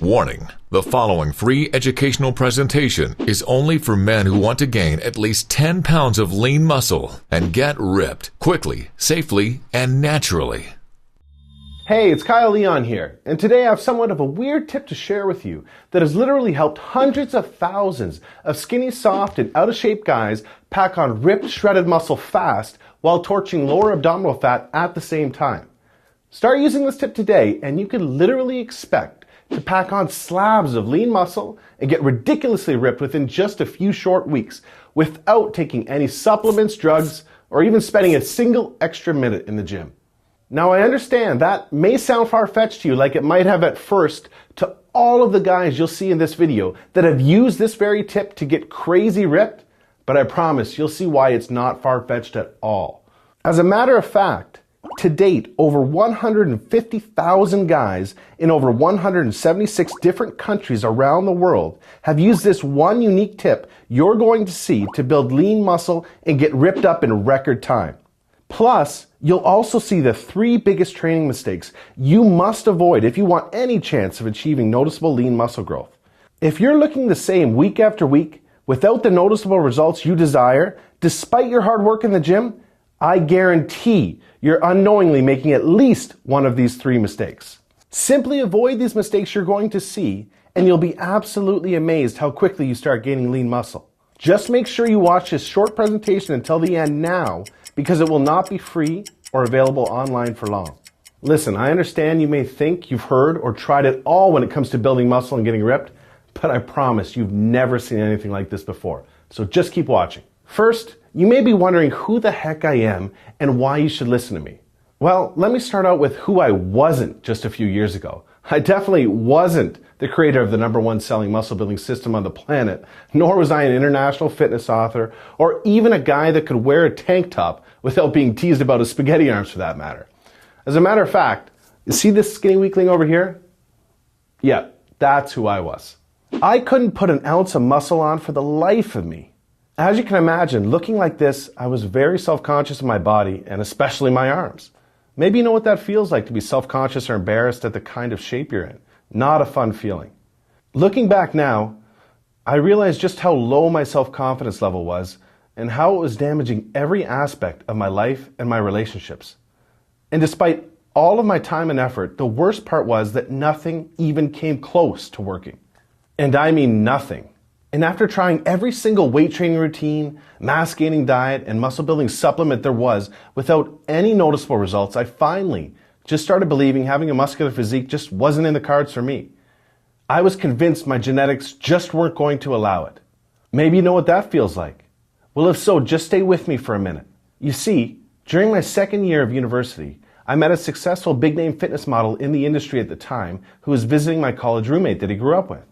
Warning: the following free educational presentation is only for men who want to gain at least 10 pounds of lean muscle and get ripped quickly, safely, and naturally. Hey, it's Kyle Leon here, and today I have somewhat of a weird tip to share with you that has literally helped hundreds of thousands of skinny, soft, and out-of-shape guys pack on ripped, shredded muscle fast while torching lower abdominal fat at the same time. Start using this tip today, and you can literally expect to pack on slabs of lean muscle and get ridiculously ripped within just a few short weeks without taking any supplements, drugs, or even spending a single extra minute in the gym. Now, I understand that may sound far-fetched to you, like it might have at first, to all of the guys you'll see in this video that have used this very tip to get crazy ripped, but I promise you'll see why it's not far-fetched at all. As a matter of fact, to date, over 150,000 guys in over 176 different countries around the world have used this one unique tip you're going to see to build lean muscle and get ripped up in record time. Plus, you'll also see the 3 biggest training mistakes you must avoid if you want any chance of achieving noticeable lean muscle growth. If you're looking the same week after week without the noticeable results you desire, despite your hard work in the gym, I guarantee you're unknowingly making at least one of these 3 mistakes. Simply avoid these mistakes you're going to see, and you'll be absolutely amazed how quickly you start gaining lean muscle. Just make sure you watch this short presentation until the end now, because it will not be free or available online for long. Listen, I understand you may think you've heard or tried it all when it comes to building muscle and getting ripped, but I promise you've never seen anything like this before. So just keep watching. First, you may be wondering who the heck I am and why you should listen to me. Well, let me start out with who I wasn't just a few years ago. I definitely wasn't the creator of the #1 selling muscle building system on the planet, nor was I an international fitness author, or even a guy that could wear a tank top without being teased about his spaghetti arms for that matter. As a matter of fact, you see this skinny weakling over here? Yeah, that's who I was. I couldn't put an ounce of muscle on for the life of me. As you can imagine, looking like this, I was very self-conscious of my body, and especially my arms. Maybe you know what that feels like to be self-conscious or embarrassed at the kind of shape you're in. Not a fun feeling. Looking back now, I realized just how low my self-confidence level was and how it was damaging every aspect of my life and my relationships. And despite all of my time and effort, the worst part was that nothing even came close to working. And I mean nothing. And after trying every single weight training routine, mass gaining diet, and muscle building supplement there was without any noticeable results, I finally just started believing having a muscular physique just wasn't in the cards for me. I was convinced my genetics just weren't going to allow it. Maybe you know what that feels like. Well, if so, just stay with me for a minute. You see, during my second year of university, I met a successful big-name fitness model in the industry at the time who was visiting my college roommate that he grew up with.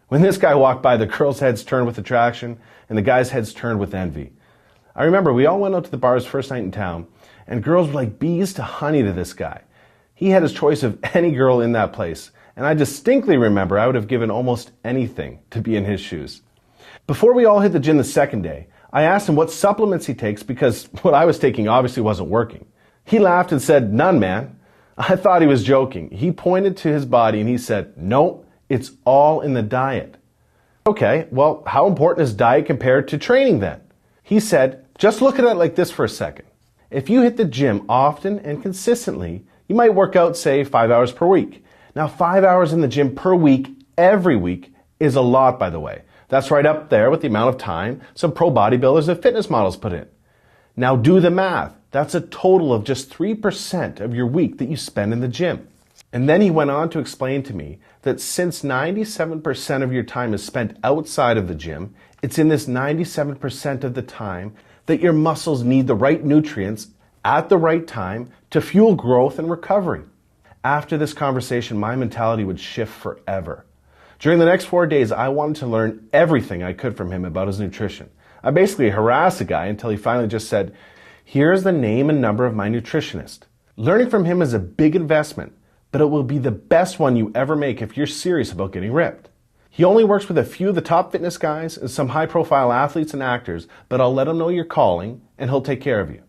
When this guy walked by, the girls' heads turned with attraction and the guys' heads turned with envy. I remember we all went out to the bar's first night in town, and girls were like bees to honey to this guy. He had his choice of any girl in that place, and I distinctly remember I would have given almost anything to be in his shoes. Before we all hit the gym the second day, I asked him what supplements he takes because what I was taking obviously wasn't working. He laughed and said, "None, man." I thought he was joking. He pointed to his body and he said, "No, it's all in the diet." Okay, well, how important is diet compared to training then? He said, just look at it like this for a second. If you hit the gym often and consistently, you might work out, say, 5 hours per week. Now, 5 hours in the gym per week, every week, is a lot, by the way. That's right up there with the amount of time some pro bodybuilders and fitness models put in. Now, do the math. That's a total of just 3% of your week that you spend in the gym. And then he went on to explain to me that since 97% of your time is spent outside of the gym, it's in this 97% of the time that your muscles need the right nutrients at the right time to fuel growth and recovery. After this conversation, my mentality would shift forever. During the next 4 days, I wanted to learn everything I could from him about his nutrition. I basically harassed the guy until he finally just said, "Here's the name and number of my nutritionist." Learning from him is a big investment, but it will be the best one you ever make if you're serious about getting ripped. He only works with a few of the top fitness guys and some high-profile athletes and actors, but I'll let him know you're calling and he'll take care of you.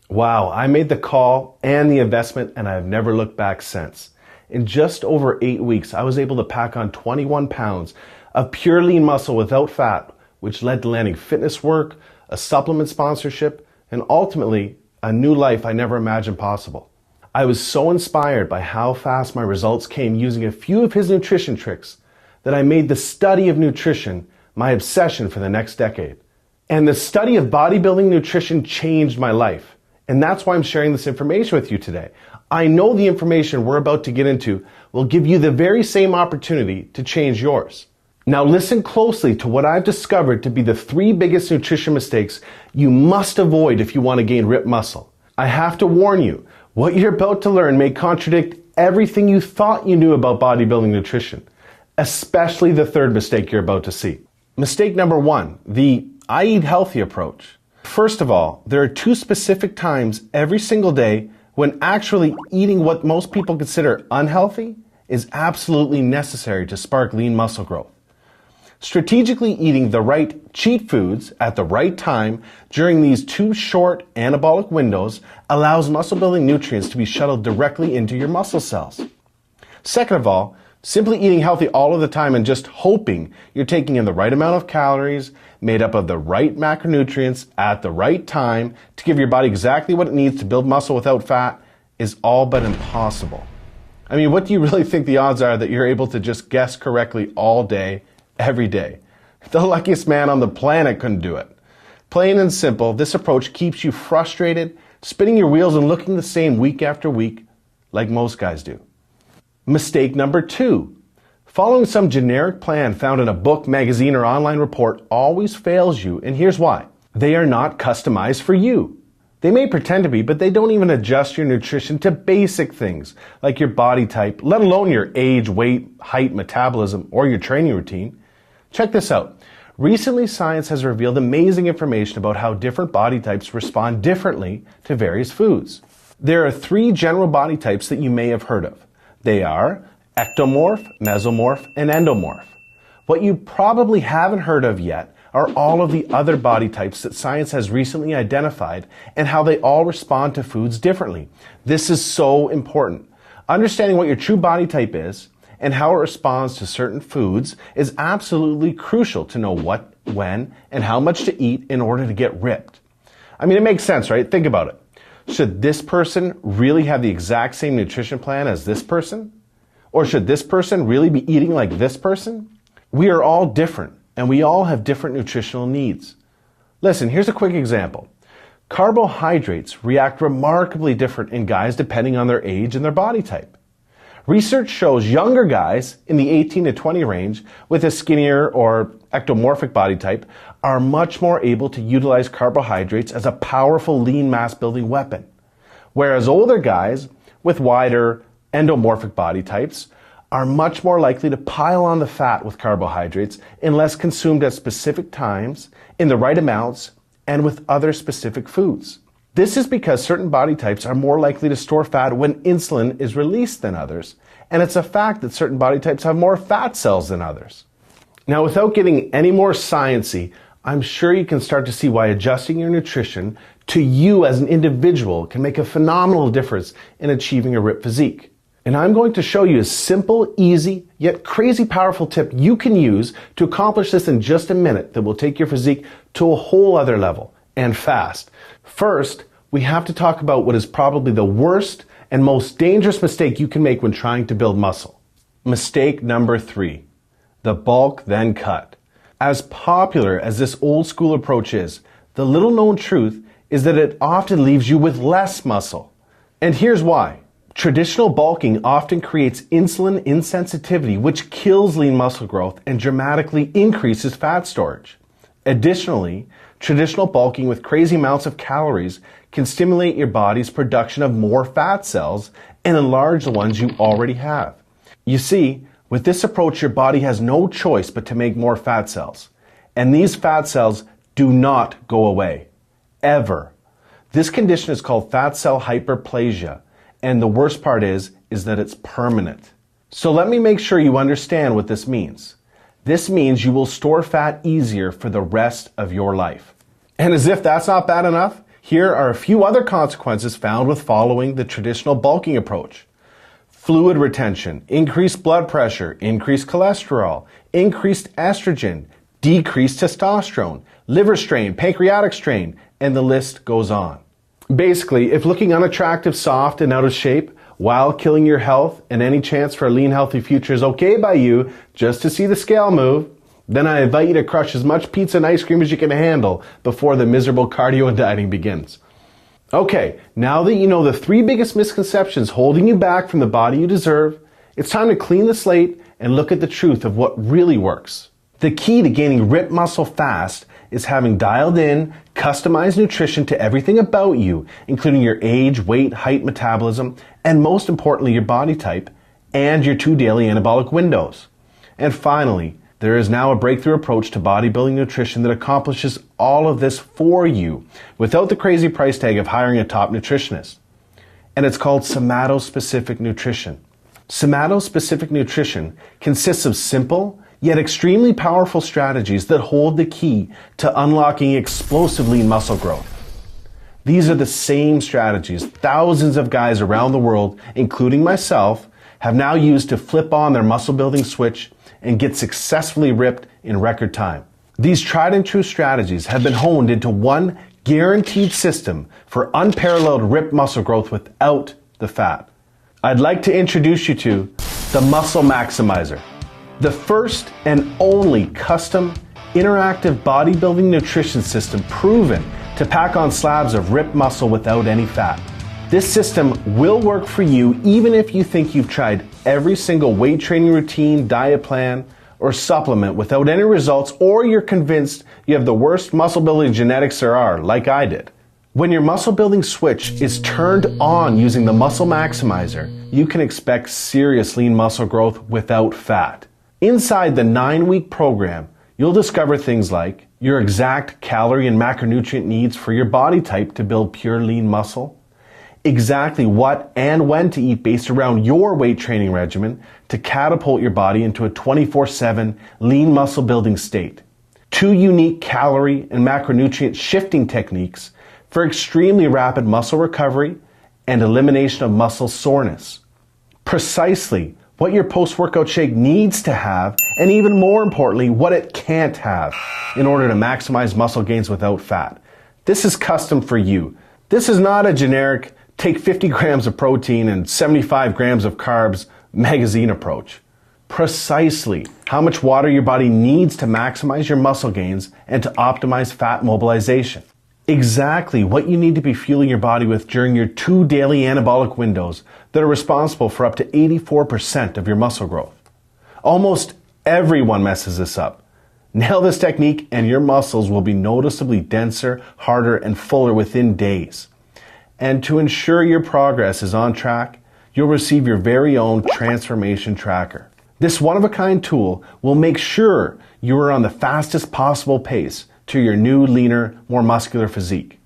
Wow, I made the call and the investment and I've never looked back since. In just over 8 weeks, I was able to pack on 21 pounds of pure lean muscle without fat, which led to landing fitness work, a supplement sponsorship, and ultimately a new life I never imagined possible. I was so inspired by how fast my results came using a few of his nutrition tricks that I made the study of nutrition my obsession for the next decade. And the study of bodybuilding nutrition changed my life. And that's why I'm sharing this information with you today. I know the information we're about to get into will give you the very same opportunity to change yours. Now listen closely to what I've discovered to be the 3 biggest nutrition mistakes you must avoid if you want to gain ripped muscle. I have to warn you, what you're about to learn may contradict everything you thought you knew about bodybuilding nutrition, especially the 3rd mistake you're about to see. Mistake number 1, the I eat healthy approach. First of all, there are 2 specific times every single day when actually eating what most people consider unhealthy is absolutely necessary to spark lean muscle growth. Strategically eating the right cheat foods at the right time during these 2 short anabolic windows allows muscle building nutrients to be shuttled directly into your muscle cells. Second of all, simply eating healthy all of the time and just hoping you're taking in the right amount of calories made up of the right macronutrients at the right time to give your body exactly what it needs to build muscle without fat is all but impossible. I mean, what do you really think the odds are that you're able to just guess correctly all day, every day? The luckiest man on the planet couldn't do it. Plain and simple, this approach keeps you frustrated, spinning your wheels and looking the same week after week like most guys do. Mistake number 2. Following some generic plan found in a book, magazine, or online report always fails you, and here's why. They are not customized for you. They may pretend to be, but they don't even adjust your nutrition to basic things like your body type, let alone your age, weight, height, metabolism, or your training routine. Check this out. Recently, science has revealed amazing information about how different body types respond differently to various foods. There are 3 general body types that you may have heard of. They are ectomorph, mesomorph, and endomorph. What you probably haven't heard of yet are all of the other body types that science has recently identified and how they all respond to foods differently. This is so important. Understanding what your true body type is and how it responds to certain foods is absolutely crucial to know what, when, and how much to eat in order to get ripped. I mean, it makes sense, right? Think about it. Should this person really have the exact same nutrition plan as this person? Or should this person really be eating like this person? We are all different, and we all have different nutritional needs. Listen, here's a quick example. Carbohydrates react remarkably different in guys depending on their age and their body type. Research shows younger guys in the 18 to 20 range with a skinnier or ectomorphic body type are much more able to utilize carbohydrates as a powerful lean mass building weapon, whereas older guys with wider endomorphic body types are much more likely to pile on the fat with carbohydrates unless consumed at specific times, in the right amounts, and with other specific foods. This is because certain body types are more likely to store fat when insulin is released than others, and it's a fact that certain body types have more fat cells than others. Now, without getting any more sciencey, I'm sure you can start to see why adjusting your nutrition to you as an individual can make a phenomenal difference in achieving a ripped physique. And I'm going to show you a simple, easy, yet crazy powerful tip you can use to accomplish this in just a minute that will take your physique to a whole other level, and fast. First, we have to talk about what is probably the worst and most dangerous mistake you can make when trying to build muscle. Mistake number 3, the bulk then cut. As popular as this old school approach is, the little known truth is that it often leaves you with less muscle. And here's why. Traditional bulking often creates insulin insensitivity, which kills lean muscle growth and dramatically increases fat storage. Additionally, traditional bulking with crazy amounts of calories can stimulate your body's production of more fat cells and enlarge the ones you already have. You see, with this approach, your body has no choice but to make more fat cells. And these fat cells do not go away. Ever. This condition is called fat cell hyperplasia. And the worst part is that it's permanent. So let me make sure you understand what this means. This means you will store fat easier for the rest of your life. And as if that's not bad enough, here are a few other consequences found with following the traditional bulking approach. fluid retention, increased blood pressure, increased cholesterol, increased estrogen, decreased testosterone, liver strain, pancreatic strain, and the list goes on. Basically, if looking unattractive, soft, and out of shape while killing your health and any chance for a lean, healthy future is okay by you just to see the scale move, then I invite you to crush as much pizza and ice cream as you can handle before the miserable cardio and dieting begins. Okay, now that you know the 3 biggest misconceptions holding you back from the body you deserve, it's time to clean the slate and look at the truth of what really works. The key to gaining ripped muscle fast is having dialed in, customized nutrition to everything about you, including your age, weight, height, metabolism, and most importantly, your body type, and your 2 daily anabolic windows. And finally, there is now a breakthrough approach to bodybuilding nutrition that accomplishes all of this for you without the crazy price tag of hiring a top nutritionist. And it's called somatospecific nutrition. Somatospecific nutrition consists of simple, yet extremely powerful strategies that hold the key to unlocking explosive lean muscle growth. These are the same strategies thousands of guys around the world, including myself, have now used to flip on their muscle building switch and get successfully ripped in record time. These tried and true strategies have been honed into one guaranteed system for unparalleled ripped muscle growth without the fat. I'd like to introduce you to the Muscle Maximizer, the first and only custom interactive bodybuilding nutrition system proven to pack on slabs of ripped muscle without any fat. This system will work for you even if you think you've tried every single weight training routine, diet plan, or supplement without any results, or you're convinced you have the worst muscle building genetics there are, like I did. When your muscle building switch is turned on using the Muscle Maximizer, you can expect serious lean muscle growth without fat. Inside the 9-week program, you'll discover things like your exact calorie and macronutrient needs for your body type to build pure lean muscle, exactly what and when to eat based around your weight training regimen to catapult your body into a 24/7 lean muscle building state, 2 unique calorie and macronutrient shifting techniques for extremely rapid muscle recovery and elimination of muscle soreness, precisely what your post-workout shake needs to have, and even more importantly, what it can't have in order to maximize muscle gains without fat. This is custom for you. This is not a generic take 50 grams of protein and 75 grams of carbs magazine approach. Precisely how much water your body needs to maximize your muscle gains and to optimize fat mobilization. Exactly what you need to be fueling your body with during your 2 daily anabolic windows that are responsible for up to 84% of your muscle growth. Almost everyone messes this up. Nail this technique and your muscles will be noticeably denser, harder, and fuller within days. And to ensure your progress is on track, you'll receive your very own transformation tracker. This one-of-a-kind tool will make sure you are on the fastest possible pace to your new, leaner, more muscular physique.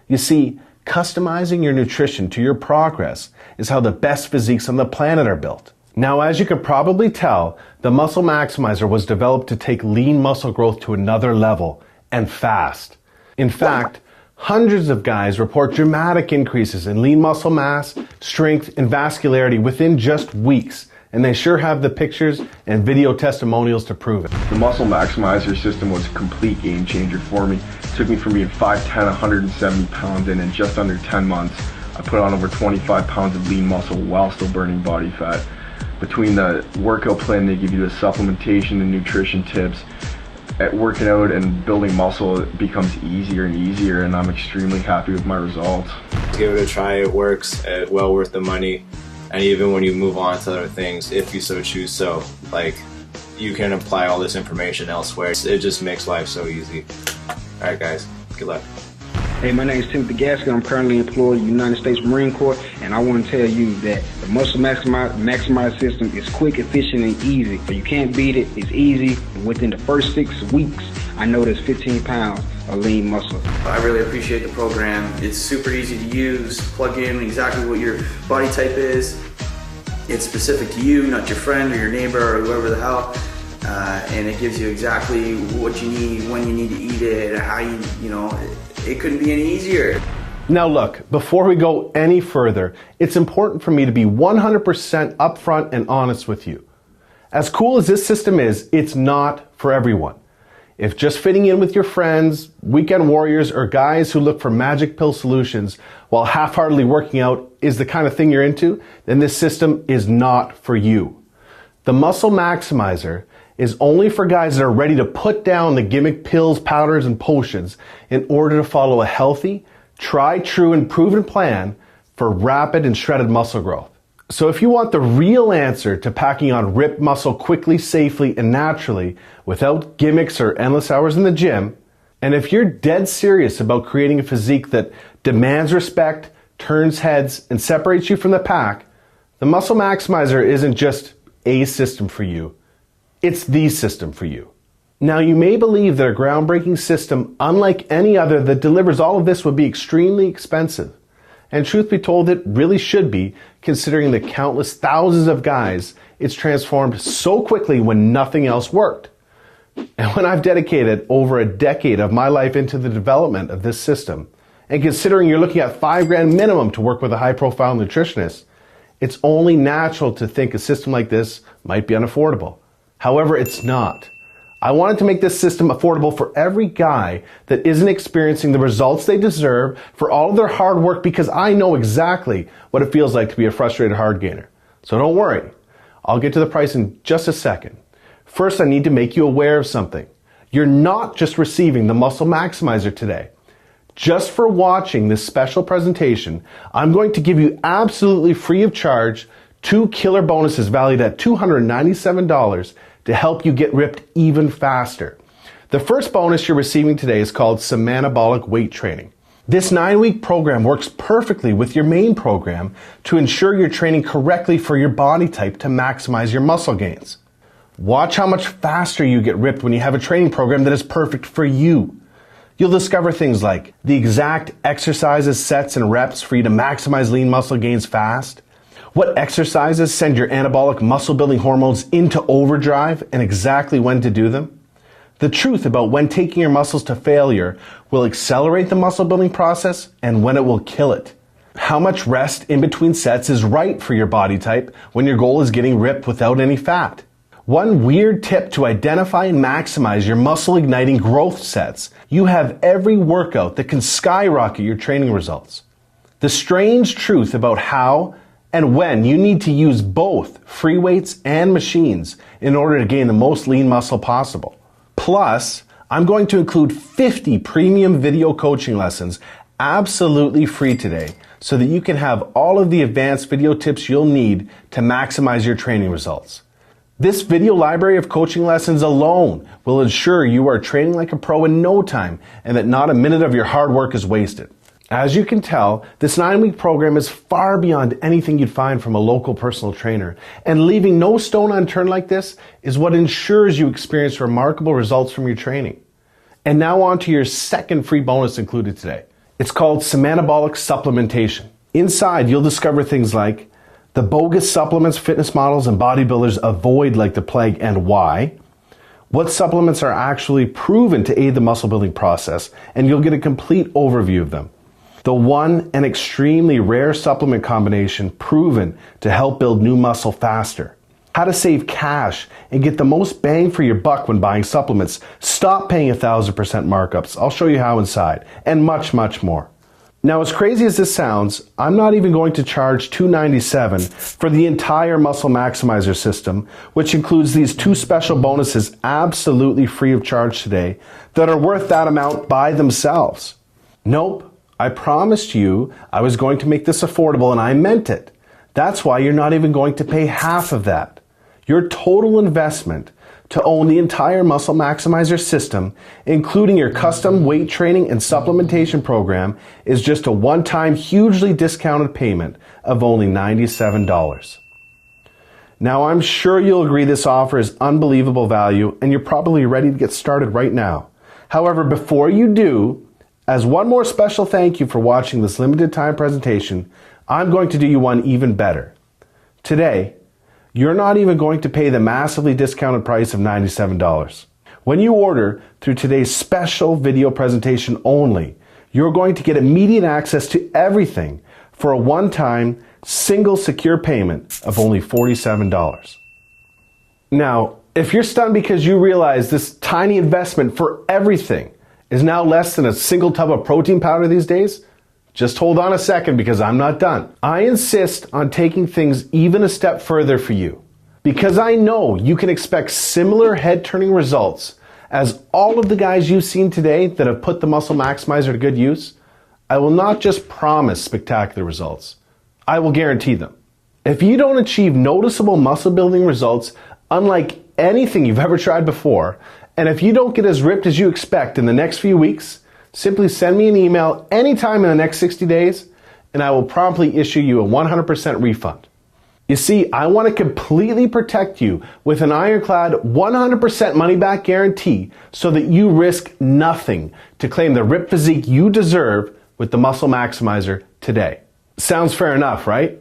You see, customizing your nutrition to your progress is how the best physiques on the planet are built. Now, as you can probably tell, the Muscle Maximizer was developed to take lean muscle growth to another level, and fast. In fact, hundreds of guys report dramatic increases in lean muscle mass, strength, and vascularity within just weeks. And they sure have the pictures and video testimonials to prove it. The Muscle Maximizer system was a complete game changer for me. It took me from being 5'10", 170 pounds, and in just under 10 months, I put on over 25 pounds of lean muscle while still burning body fat. Between the workout plan they give you, the supplementation and nutrition tips, at working out and building muscle, it becomes easier and easier, and I'm extremely happy with my results. Give it a try, it works, well worth the money. And even when you move on to other things, if you so choose so, like, you can apply all this information elsewhere. It just makes life so easy. All right, guys, good luck. Hey, my name is Timothy Gaskin. I'm currently employed in the United States Marine Corps, and I want to tell you that the Muscle Maximize system is quick, efficient, and easy. So you can't beat it. It's easy. Within the first 6 weeks, I noticed 15 pounds of lean muscle. I really appreciate the program. It's super easy to use. Plug in exactly what your body type is. It's specific to you, not your friend or your neighbor or whoever the hell. And it gives you exactly what you need, when you need to eat it, how you know, it couldn't be any easier. Now look, before we go any further, it's important for me to be 100% upfront and honest with you. As cool as this system is, it's not for everyone. If just fitting in with your friends, weekend warriors, or guys who look for magic pill solutions while half-heartedly working out is the kind of thing you're into, then this system is not for you. The Muscle Maximizer is only for guys that are ready to put down the gimmick pills, powders, and potions in order to follow a healthy, tried, true, and proven plan for rapid and shredded muscle growth. So if you want the real answer to packing on ripped muscle quickly, safely, and naturally without gimmicks or endless hours in the gym, and if you're dead serious about creating a physique that demands respect, turns heads, and separates you from the pack, the Muscle Maximizer isn't just a system for you. It's the system for you. Now, you may believe that a groundbreaking system, unlike any other that delivers all of this, would be extremely expensive. And truth be told, it really should be, considering the countless thousands of guys it's transformed so quickly when nothing else worked. And when I've dedicated over a decade of my life into the development of this system, and considering you're looking at $5,000 minimum to work with a high-profile nutritionist, it's only natural to think a system like this might be unaffordable. However, it's not. I wanted to make this system affordable for every guy that isn't experiencing the results they deserve for all of their hard work, because I know exactly what it feels like to be a frustrated hard gainer. So don't worry. I'll get to the price in just a second. First, I need to make you aware of something. You're not just receiving the Muscle Maximizer today. Just for watching this special presentation, I'm going to give you absolutely free of charge 2 killer bonuses valued at $297 to help you get ripped even faster. The first bonus you're receiving today is called Semanabolic Weight Training. This 9-week program works perfectly with your main program to ensure you're training correctly for your body type to maximize your muscle gains. Watch how much faster you get ripped when you have a training program that is perfect for you. You'll discover things like the exact exercises, sets, and reps for you to maximize lean muscle gains fast, what exercises send your anabolic muscle building hormones into overdrive and exactly when to do them, the truth about when taking your muscles to failure will accelerate the muscle building process and when it will kill it, how much rest in between sets is right for your body type when your goal is getting ripped without any fat, one weird tip to identify and maximize your muscle igniting growth sets. You have every workout that can skyrocket your training results, the strange truth about how and when you need to use both free weights and machines in order to gain the most lean muscle possible. Plus, I'm going to include 50 premium video coaching lessons absolutely free today so that you can have all of the advanced video tips you'll need to maximize your training results. This video library of coaching lessons alone will ensure you are training like a pro in no time and that not a minute of your hard work is wasted. As you can tell, this 9-week program is far beyond anything you'd find from a local personal trainer, and leaving no stone unturned like this is what ensures you experience remarkable results from your training. And now on to your second free bonus included today. It's called Semanabolic Supplementation. Inside, you'll discover things like the bogus supplements fitness models and bodybuilders avoid like the plague and why, what supplements are actually proven to aid the muscle building process, and you'll get a complete overview of them. The one and extremely rare supplement combination proven to help build new muscle faster. How to save cash and get the most bang for your buck when buying supplements. Stop paying 1,000% markups. I'll show you how inside. And much, much more. Now, as crazy as this sounds, I'm not even going to charge $297 for the entire Muscle Maximizer system, which includes these 2 special bonuses absolutely free of charge today that are worth that amount by themselves. Nope. I promised you I was going to make this affordable, and I meant it. That's why you're not even going to pay half of that. Your total investment to own the entire Muscle Maximizer system, including your custom weight training and supplementation program, is just a one-time hugely discounted payment of only $97. Now, I'm sure you'll agree this offer is unbelievable value, and you're probably ready to get started right now. However, before you do, as one more special thank you for watching this limited time presentation, I'm going to do you one even better. Today, you're not even going to pay the massively discounted price of $97. When you order through today's special video presentation only, you're going to get immediate access to everything for a one-time, single secure payment of only $47. Now, if you're stunned because you realize this tiny investment for everything is now less than a single tub of protein powder these days, just hold on a second because I'm not done. I insist on taking things even a step further for you because I know you can expect similar head-turning results as all of the guys you've seen today that have put the Muscle Maximizer to good use. I will not just promise spectacular results. I will guarantee them. If you don't achieve noticeable muscle building results unlike anything you've ever tried before, and if you don't get as ripped as you expect in the next few weeks, simply send me an email anytime in the next 60 days, and I will promptly issue you a 100% refund. You see, I want to completely protect you with an ironclad 100% money-back guarantee so that you risk nothing to claim the ripped physique you deserve with the Muscle Maximizer today. Sounds fair enough, right?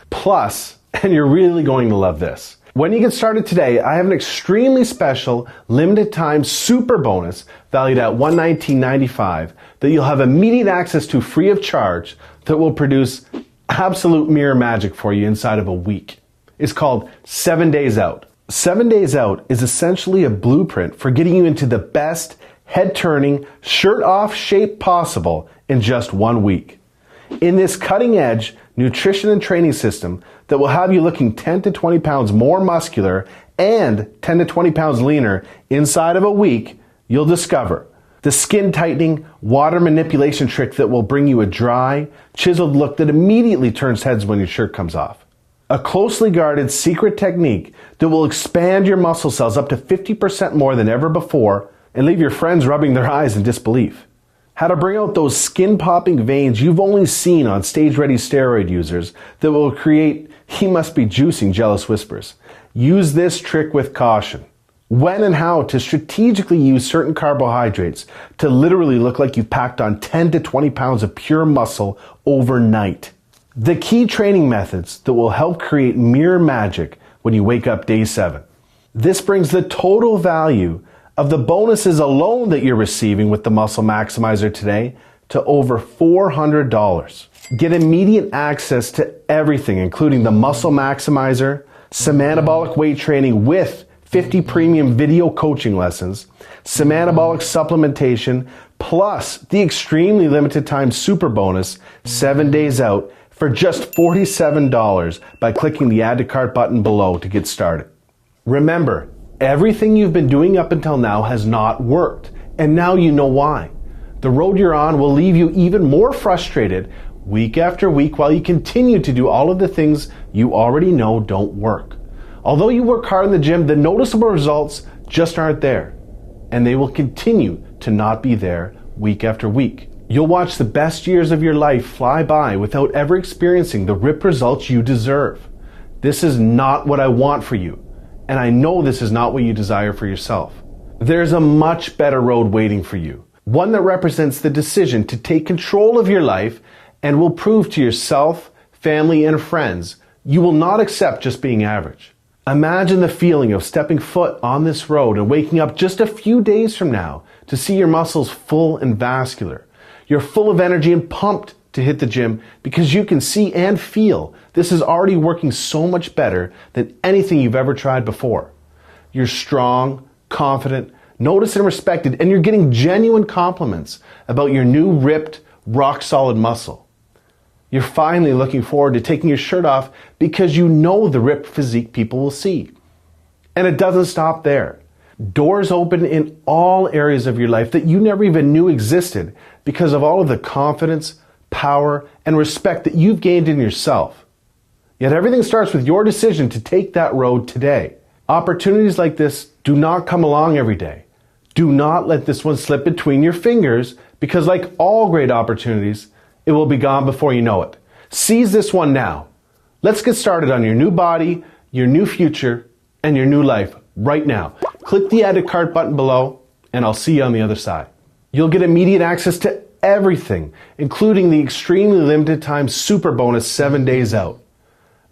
Plus, and you're really going to love this, when you get started today, I have an extremely special limited time super bonus valued at $119.95 that you'll have immediate access to free of charge that will produce absolute mirror magic for you inside of a week. It's called 7 Days Out. 7 Days Out is essentially a blueprint for getting you into the best head-turning, shirt-off shape possible in just 1 week. In this cutting-edge nutrition and training system that will have you looking 10 to 20 pounds more muscular and 10 to 20 pounds leaner inside of a week, you'll discover the skin-tightening, water manipulation trick that will bring you a dry, chiseled look that immediately turns heads when your shirt comes off. A closely guarded secret technique that will expand your muscle cells up to 50% more than ever before and leave your friends rubbing their eyes in disbelief. How to bring out those skin-popping veins you've only seen on stage-ready steroid users that will create "he must be juicing" jealous whispers. Use this trick with caution. When and how to strategically use certain carbohydrates to literally look like you've packed on 10 to 20 pounds of pure muscle overnight. The key training methods that will help create mirror magic when you wake up day 7. This brings the total value of the bonuses alone that you're receiving with the Muscle Maximizer today to over $400. Get immediate access to everything, including the Muscle Maximizer, some anabolic weight training with 50 premium video coaching lessons, some anabolic supplementation, plus the extremely limited time super bonus, 7 Days Out, for just $47 by clicking the Add to Cart button below to get started. Remember, everything you've been doing up until now has not worked, and now you know why. The road you're on will leave you even more frustrated week after week while you continue to do all of the things you already know don't work. Although you work hard in the gym, the noticeable results just aren't there, and they will continue to not be there week after week. You'll watch the best years of your life fly by without ever experiencing the ripped results you deserve. This is not what I want for you. And I know this is not what you desire for yourself. There's a much better road waiting for you. One that represents the decision to take control of your life and will prove to yourself, family, and friends you will not accept just being average. Imagine the feeling of stepping foot on this road and waking up just a few days from now to see your muscles full and vascular. You're full of energy and pumped to hit the gym because you can see and feel this is already working so much better than anything you've ever tried before. You're strong, confident, noticed and respected, and you're getting genuine compliments about your new ripped, rock-solid muscle. You're finally looking forward to taking your shirt off because you know the ripped physique people will see. And it doesn't stop there. Doors open in all areas of your life that you never even knew existed because of all of the confidence, power, and respect that you've gained in yourself. Yet everything starts with your decision to take that road today. Opportunities like this do not come along every day. Do not let this one slip between your fingers because like all great opportunities, it will be gone before you know it. Seize this one now. Let's get started on your new body, your new future, and your new life right now. Click the Add to Cart button below, and I'll see you on the other side. You'll get immediate access to everything, including the extremely limited time super bonus 7 Days Out.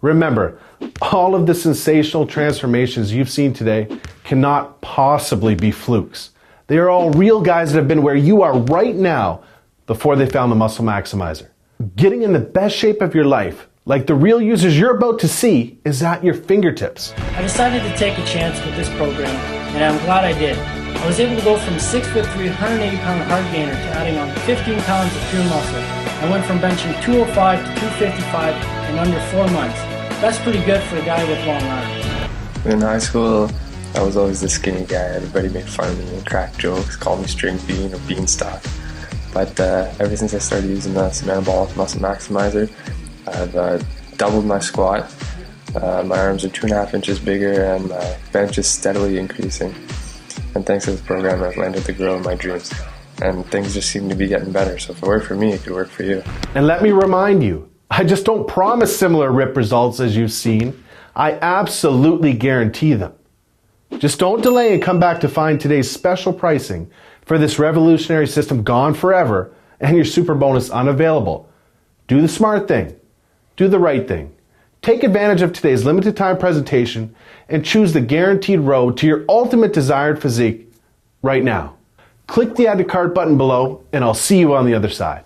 Remember, all of the sensational transformations you've seen today cannot possibly be flukes. They are all real guys that have been where you are right now before they found the Muscle Maximizer. Getting in the best shape of your life, like the real users you're about to see, is at your fingertips. I decided to take a chance with this program, and I'm glad I did. I was able to go from 6'3", 180-pound hard gainer to adding on 15 pounds of pure muscle. I went from benching 205 to 255 in under 4 months. That's pretty good for a guy with long arms. In high school, I was always the skinny guy. Everybody made fun of me and cracked jokes, called me string bean or beanstalk. But ever since I started using the Metabolic Muscle Maximizer, I've doubled my squat. My arms are 2.5 inches bigger and my bench is steadily increasing. And thanks to this program, I've landed the girl of my dreams. And things just seem to be getting better. So if it worked for me, it could work for you. And let me remind you, I just don't promise similar RIP results as you've seen. I absolutely guarantee them. Just don't delay and come back to find today's special pricing for this revolutionary system gone forever and your super bonus unavailable. Do the smart thing. Do the right thing. Take advantage of today's limited time presentation and choose the guaranteed road to your ultimate desired physique right now. Click the Add to Cart button below and I'll see you on the other side.